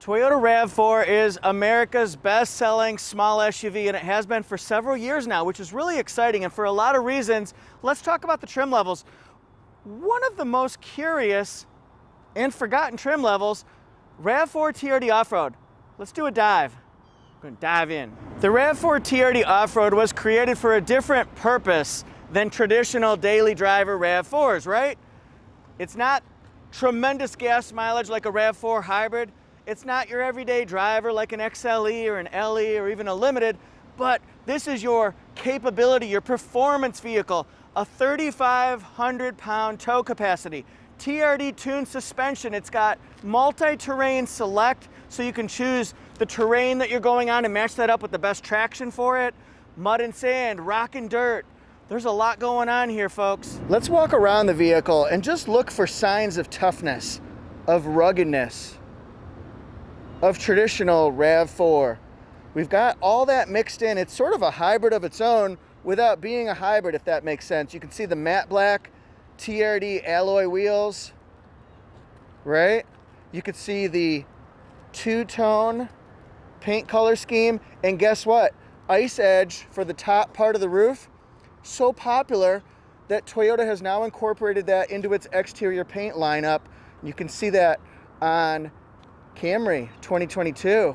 Toyota RAV4 is America's best-selling small SUV, and it has been for several years now, which is really exciting, and for a lot of reasons. Let's talk about the trim levels. One of the most curious and forgotten trim levels, RAV4 TRD Off-Road. Let's do a dive. We're gonna dive in. The RAV4 TRD Off-Road was created for a different purpose than traditional daily driver RAV4s, right? It's not tremendous gas mileage like a RAV4 hybrid. It's not your everyday driver like an XLE or an LE or even a Limited, but this is your capability, your performance vehicle, a 3,500 pound tow capacity, TRD tuned suspension. It's got multi-terrain select, so you can choose the terrain that you're going on and match that up with the best traction for it. Mud and sand, rock and dirt. There's a lot going on here, folks. Let's walk around the vehicle and just look for signs of toughness, of ruggedness, of traditional RAV4. We've got all that mixed in. It's sort of a hybrid of its own without being a hybrid, if that makes sense. You can see the matte black TRD alloy wheels, right? You can see the two-tone paint color scheme, and guess what? Ice edge for the top part of the roof, so popular that Toyota has now incorporated that into its exterior paint lineup. You can see that on Camry 2022.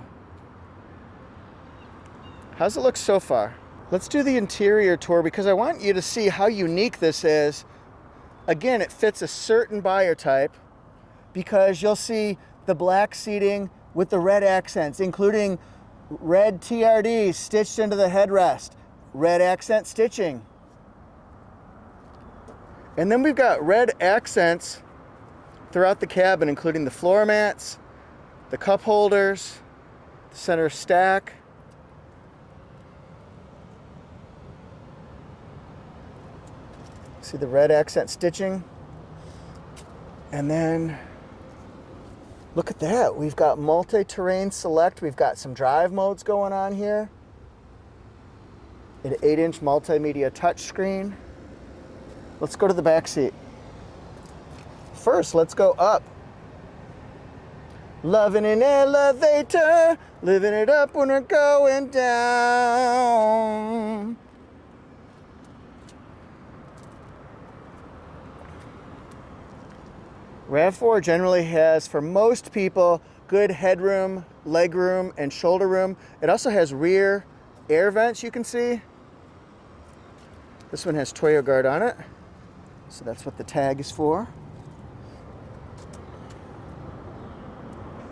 How's it look so far? Let's do the interior tour because I want you to see how unique this is. Again, it fits a certain buyer type because you'll see the black seating with the red accents, including red TRD stitched into the headrest, red accent stitching. And then we've got red accents throughout the cabin, including the floor mats, the cup holders, the center stack. See the red accent stitching? And then look at that. We've got multi-terrain select. We've got some drive modes going on here. An 8-inch multimedia touchscreen. Let's go to the back seat. First, let's go up. Loving an elevator, living it up when we're going down. RAV4 generally has, for most people, good headroom, legroom, and shoulder room. It also has rear air vents, you can see. This one has Toyo Guard on it, so that's what the tag is for.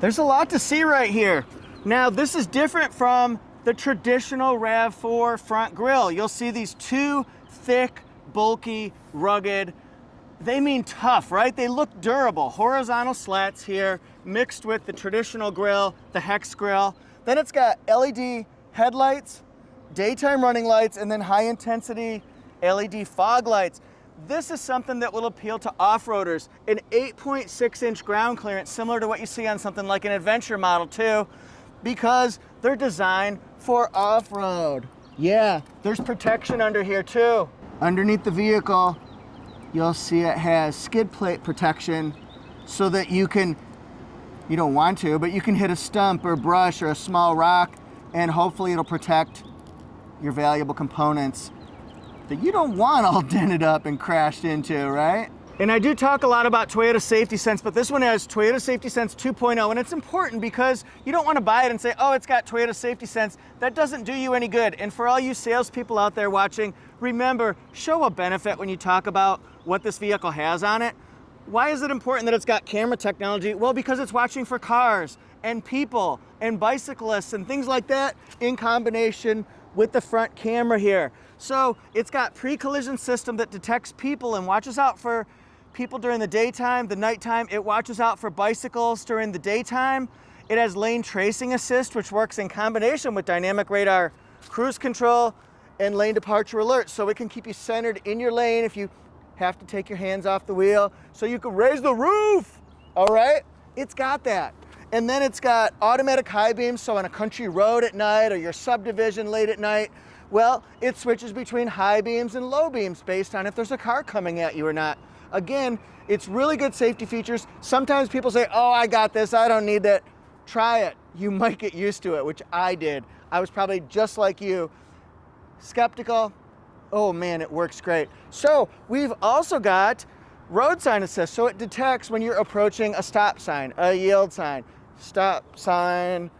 There's a lot to see right here. Now, this is different from the traditional RAV4 front grille. You'll see these two thick, bulky, rugged, they mean tough, right? They look durable. Horizontal slats here mixed with the traditional grille, the hex grille. Then it's got LED headlights, daytime running lights, and then high intensity LED fog lights. This is something that will appeal to off-roaders. An 8.6-inch ground clearance, similar to what you see on something like an Adventure Model 2, because they're designed for off-road. Yeah, there's protection under here too. Underneath the vehicle, you'll see it has skid plate protection so that you don't want to, but you can hit a stump or brush or a small rock, and hopefully it'll protect your valuable components that you don't want all dented up and crashed into, right? And I do talk a lot about Toyota Safety Sense, but this one has Toyota Safety Sense 2.0, and it's important because you don't want to buy it and say, oh, it's got Toyota Safety Sense. That doesn't do you any good. And for all you salespeople out there watching, remember, show a benefit when you talk about what this vehicle has on it. Why is it important that it's got camera technology? Well, because it's watching for cars and people and bicyclists and things like that in combination with the front camera here. So it's got pre-collision system that detects people and watches out for people during the daytime, the nighttime. It watches out for bicycles during the daytime. It has lane tracing assist, which works in combination with dynamic radar cruise control and lane departure alert. So it can keep you centered in your lane if you have to take your hands off the wheel, so you can raise the roof, all right? It's got that. And then it's got automatic high beams, so on a country road at night or your subdivision late at night, well, it switches between high beams and low beams based on if there's a car coming at you or not. Again, it's really good safety features. Sometimes people say, oh, I got this, I don't need that. Try it. You might get used to it, which I did. I was probably just like you, skeptical. Oh man, it works great. So we've also got road sign assist. So it detects when you're approaching a stop sign, a yield sign, stop sign,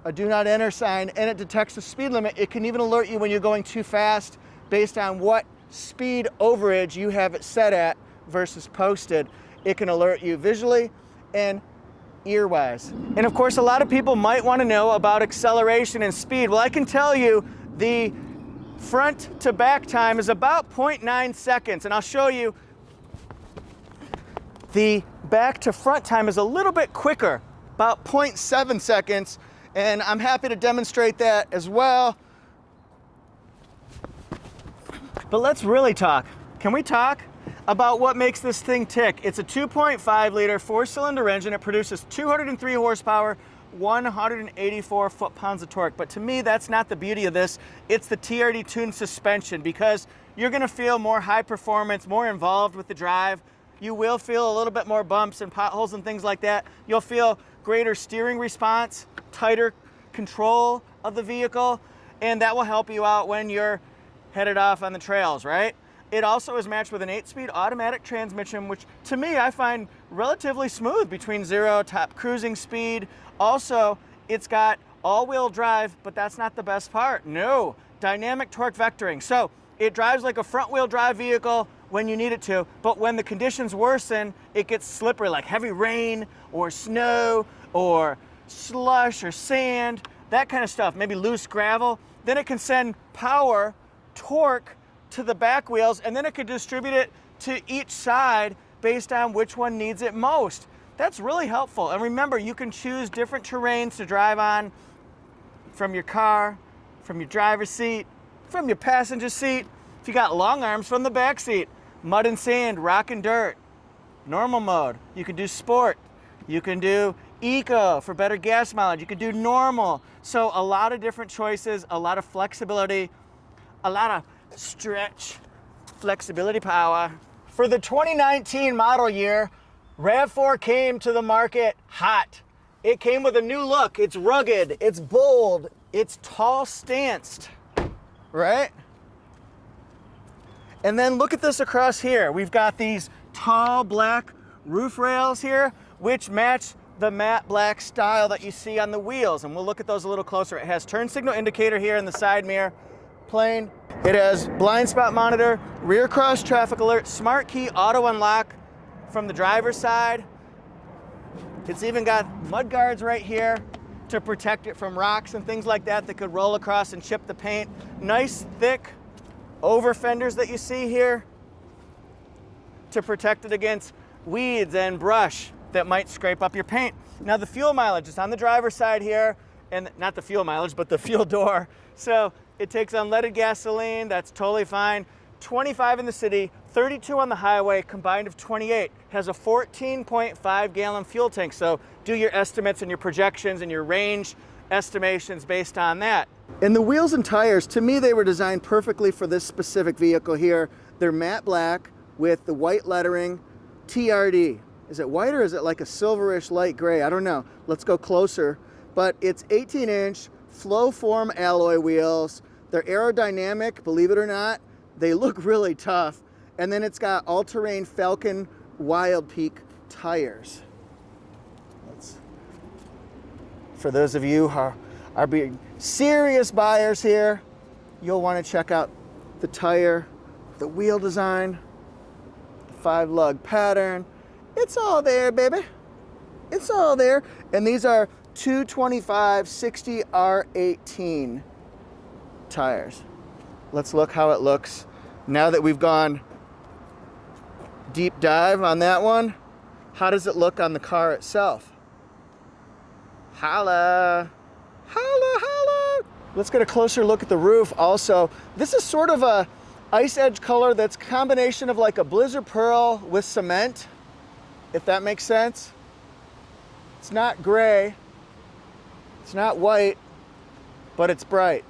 a do not enter sign, and it detects the speed limit. It can even alert you when you're going too fast based on what speed overage you have it set at versus posted. It can alert you visually and ear-wise. And of course, a lot of people might want to know about acceleration and speed. Well, I can tell you the front to back time is about 0.9 seconds, and I'll show you the back to front time is a little bit quicker, about 0.7 seconds, and I'm happy to demonstrate that as well. But let's really talk. Can we talk about what makes this thing tick? It's a 2.5 liter 4-cylinder engine. It produces 203 horsepower, 184 foot-pounds of torque. But to me, that's not the beauty of this. It's the TRD tuned suspension, because you're gonna feel more high performance, more involved with the drive. You will feel a little bit more bumps and potholes and things like that. You'll feel greater steering response, tighter control of the vehicle, and that will help you out when you're headed off on the trails, right? It also is matched with an 8-speed automatic transmission, which to me I find relatively smooth between 0 top cruising speed. Also, it's got all-wheel drive, but that's not the best part. No, dynamic torque vectoring. So it drives like a front-wheel drive vehicle when you need it to, but when the conditions worsen, it gets slippery, like heavy rain or snow or slush or sand, that kind of stuff, maybe loose gravel. Then it can send power, torque to the back wheels, and then it could distribute it to each side based on which one needs it most. That's really helpful. And remember, you can choose different terrains to drive on from your car, from your driver's seat, from your passenger seat. If you got long arms, from the back seat. Mud and sand, rock and dirt, normal mode. You can do sport. You can do eco for better gas mileage. You can do normal. So a lot of different choices, a lot of flexibility, a lot of stretch, flexibility power. For the 2019 model year, RAV4 came to the market hot. It came with a new look. It's rugged, it's bold, it's tall stanced, right? And then look at this across here. We've got these tall black roof rails here, which match the matte black style that you see on the wheels. And we'll look at those a little closer. It has turn signal indicator here in the side mirror, plain. It has blind spot monitor, rear cross traffic alert, smart key auto unlock from the driver's side. It's even got mud guards right here to protect it from rocks and things like that that could roll across and chip the paint. Nice thick over fenders that you see here to protect it against weeds and brush that might scrape up your paint. Now the fuel mileage is on the driver's side here, and not the fuel mileage, but the fuel door. So it takes unleaded gasoline, that's totally fine. 25 in the city, 32 on the highway, combined of 28. Has a 14.5 gallon fuel tank. So do your estimates and your projections and your range estimations based on that. And the wheels and tires, to me, they were designed perfectly for this specific vehicle here. They're matte black with the white lettering, TRD. Is it white or is it like a silverish light gray? I don't know. Let's go closer. But it's 18-inch flow form alloy wheels. They're aerodynamic, believe it or not. They look really tough. And then it's got all-terrain Falcon Wild Peak tires. For those of you who are being serious buyers here, you'll want to check out the tire, the wheel design, the 5-lug pattern. It's all there, baby. It's all there. And these are 225/60 R18 tires. Let's look how it looks now that we've gone deep dive on that one. How does it look on the car itself? Holla, holla, holla. Let's get a closer look at the roof also. This is sort of a ice edge color that's a combination of like a blizzard pearl with cement, if that makes sense. It's not gray, it's not white, but it's bright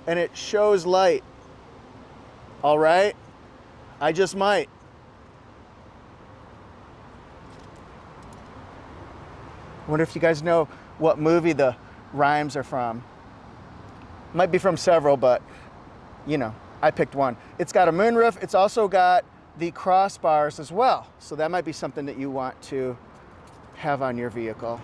and it shows light. All right, I just might. I wonder if you guys know what movie the rhymes are from. Might be from several, but you know, I picked one. It's got a moonroof. It's also got the crossbars as well. So that might be something that you want to have on your vehicle.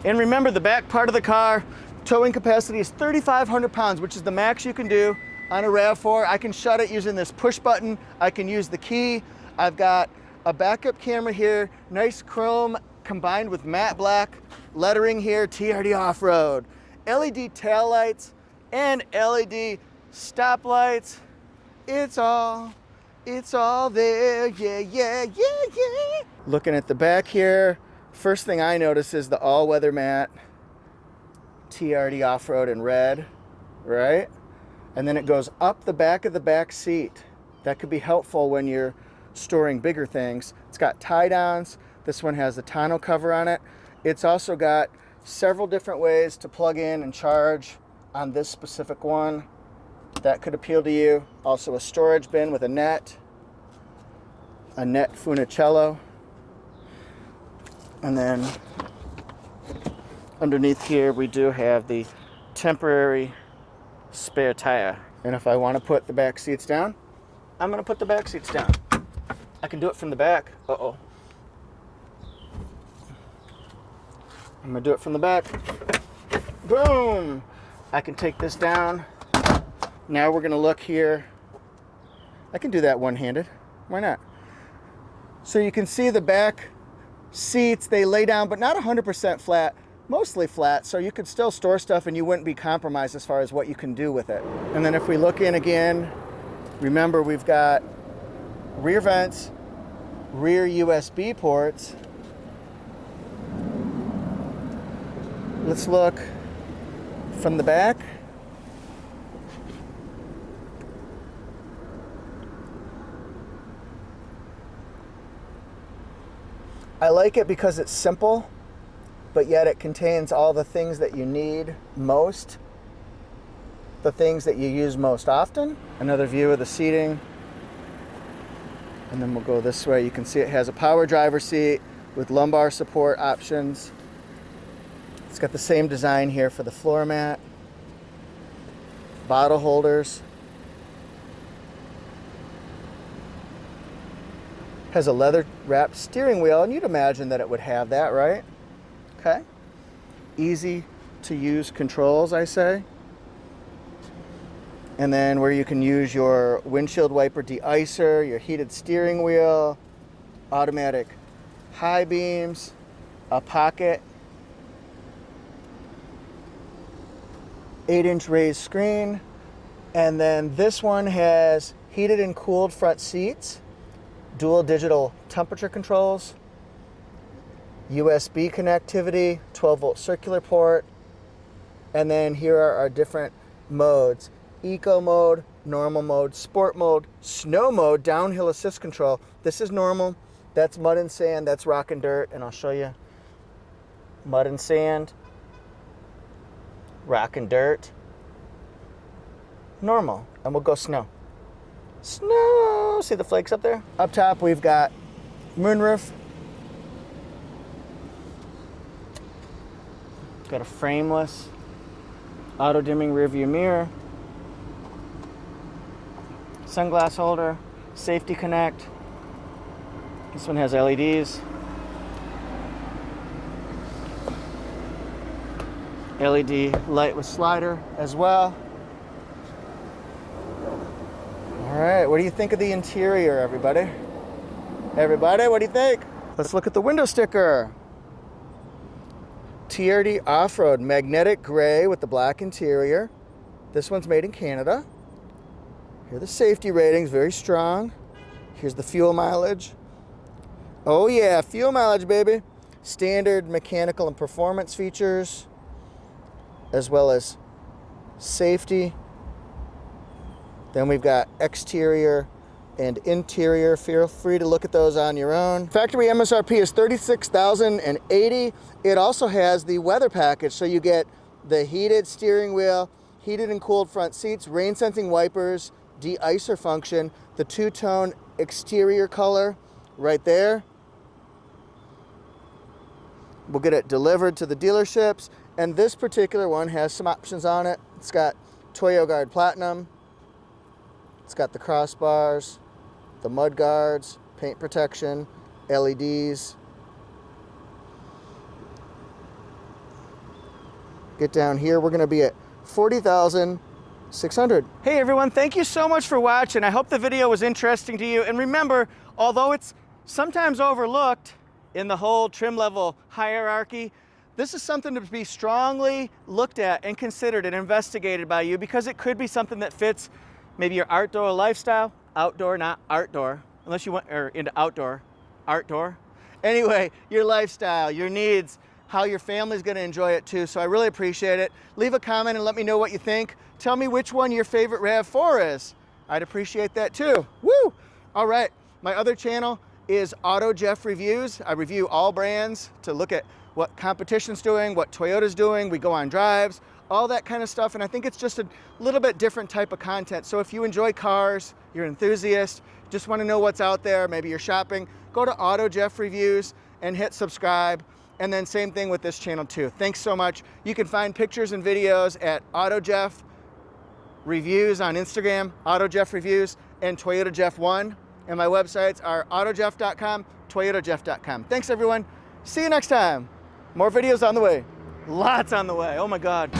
And remember, the back part of the car, towing capacity is 3,500 pounds, which is the max you can do on a RAV4. I can shut it using this push button. I can use the key. I've got a backup camera here, nice chrome combined with matte black lettering here, TRD Off-Road. LED taillights and LED stop lights. It's all there, yeah, yeah, yeah, yeah. Looking at the back here, first thing I notice is the all-weather mat, TRD Off-Road in red, right? And then it goes up the back of the back seat. That could be helpful when you're storing bigger things. It's got tie downs. This one has a tonneau cover on it. It's also got several different ways to plug in and charge on this specific one. That could appeal to you. Also a storage bin with a net funicello. And then underneath here we do have the temporary spare tire. And if I want to put the back seats down, I'm going to put the back seats down. I can do it from the back. Uh-oh. I'm going to do it from the back. Boom! I can take this down. Now we're going to look here. I can do that one-handed. Why not? So you can see the back seats, they lay down, but not 100% flat, mostly flat, so you could still store stuff and you wouldn't be compromised as far as what you can do with it. And then if we look in again, remember we've got rear vents, rear USB ports. Let's look from the back. I like it because it's simple, but yet it contains all the things that you need most, the things that you use most often. Another view of the seating. And then we'll go this way. You can see it has a power driver seat with lumbar support options. It's got the same design here for the floor mat, bottle holders. Has a leather wrapped steering wheel, and you'd imagine that it would have that, right? Okay. Easy to use controls, I say. And then where you can use your windshield wiper de-icer, your heated steering wheel, automatic high beams, a pocket, 8-inch raised screen, and then this one has heated and cooled front seats, dual digital temperature controls, USB connectivity, 12-volt circular port, and then here are our different modes. Eco mode, normal mode, sport mode, snow mode, downhill assist control. This is normal. That's mud and sand, that's rock and dirt, and I'll show you. Mud and sand, rock and dirt, normal, and we'll go snow. Snow, see the flakes up there? Up top we've got moonroof. Got a frameless, auto-dimming rearview mirror, sunglass holder, safety connect. This one has LEDs. LED light with slider as well. All right, what do you think of the interior, everybody? Everybody, what do you think? Let's look at the window sticker. TRD Off-Road, magnetic gray with the black interior. This one's made in Canada. Here are the safety ratings, very strong. Here's the fuel mileage. Oh yeah, fuel mileage, baby. Standard mechanical and performance features, as well as safety. Then we've got exterior and interior. Feel free to look at those on your own. Factory MSRP is $36,080. It also has the weather package, so you get the heated steering wheel, heated and cooled front seats, rain sensing wipers, de-icer function, the two-tone exterior color right there. We'll get it delivered to the dealerships, And this particular one has some options on it. It's got Toyo Guard Platinum. It's got the crossbars, the mud guards, paint protection, LEDs. Get down here, we're gonna be at 40,600. Hey everyone, thank you so much for watching. I hope the video was interesting to you. And remember, although it's sometimes overlooked in the whole trim level hierarchy, this is something to be strongly looked at and considered and investigated by you, because it could be something that fits maybe your outdoor lifestyle, outdoor, not outdoor, unless you want, or into outdoor, outdoor. Anyway, your lifestyle, your needs, how your family's gonna enjoy it too. So I really appreciate it. Leave a comment and let me know what you think. Tell me which one your favorite RAV4 is. I'd appreciate that too. Woo! All right, my other channel is Auto Jeff Reviews. I review all brands to look at what competition's doing, what Toyota's doing. We go on drives, all that kind of stuff. And I think it's just a little bit different type of content. So if you enjoy cars, you're an enthusiast, just want to know what's out there, maybe you're shopping, go to Auto Jeff Reviews and hit subscribe. And then same thing with this channel too. Thanks so much. You can find pictures and videos at Auto Jeff Reviews on Instagram, Auto Jeff Reviews, and Toyota Jeff 1. And my websites are autojeff.com, toyotajeff.com. Thanks everyone. See you next time. More videos on the way. Lots on the way. Oh my God.